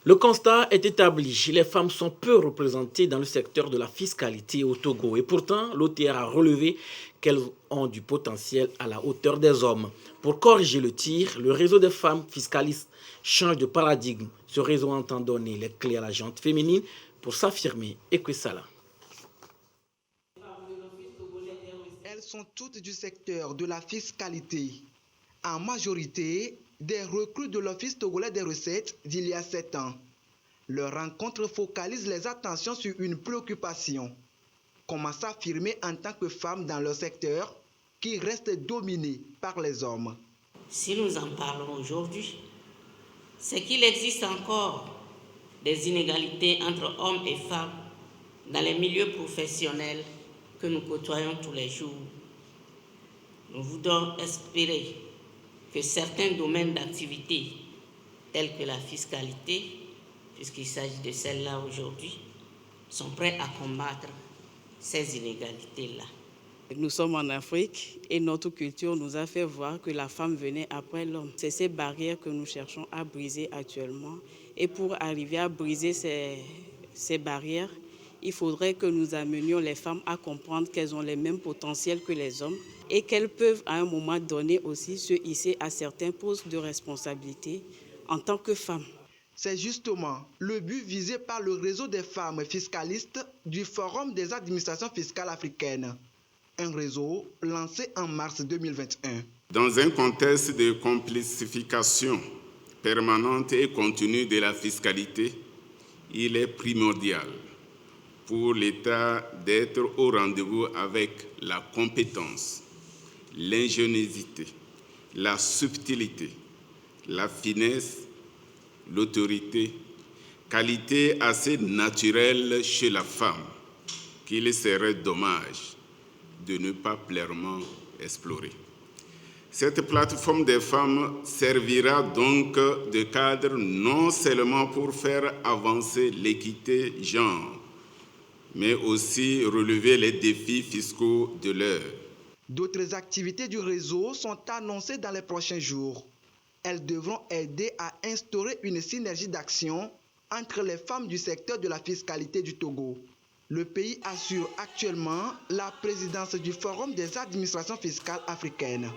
Le constat est établi, les femmes sont peu représentées dans le secteur de la fiscalité au Togo et pourtant l'OTR a relevé qu'elles ont du potentiel à la hauteur des hommes. Pour corriger le tir, le réseau des femmes fiscalistes change de paradigme. Ce réseau entend donner les clés à la gente féminine pour s'affirmer. Écoutez ça là. Elles sont toutes du secteur de la fiscalité. En majorité, des recrues de l'Office togolais des recettes d'il y a 7 ans. Leur rencontre focalise les attentions sur une préoccupation. Comment s'affirmer en tant que femme dans leur secteur qui reste dominé par les hommes. Si nous en parlons aujourd'hui, c'est qu'il existe encore des inégalités entre hommes et femmes dans les milieux professionnels que nous côtoyons tous les jours. Nous voudons espérer que certains domaines d'activité, tels que la fiscalité, puisqu'il s'agit de celle-là aujourd'hui, sont prêts à combattre ces inégalités-là. Nous sommes en Afrique et notre culture nous a fait voir que la femme venait après l'homme. C'est ces barrières que nous cherchons à briser actuellement. Et pour arriver à briser ces barrières, il faudrait que nous amenions les femmes à comprendre qu'elles ont les mêmes potentiels que les hommes et qu'elles peuvent à un moment donné aussi se hisser à certains postes de responsabilité en tant que femmes. C'est justement le but visé par le réseau des femmes fiscalistes du Forum des administrations fiscales africaines. Un réseau lancé en mars 2021. Dans un contexte de complexification permanente et continue de la fiscalité, il est primordial pour l'État d'être au rendez-vous avec la compétence, l'ingéniosité, la subtilité, la finesse, l'autorité, qualité assez naturelle chez la femme qu'il serait dommage de ne pas pleinement explorer. Cette plateforme des femmes servira donc de cadre non seulement pour faire avancer l'équité genre, mais aussi relever les défis fiscaux de l'heure. D'autres activités du réseau sont annoncées dans les prochains jours. Elles devront aider à instaurer une synergie d'action entre les femmes du secteur de la fiscalité du Togo. Le pays assure actuellement la présidence du Forum des administrations fiscales africaines.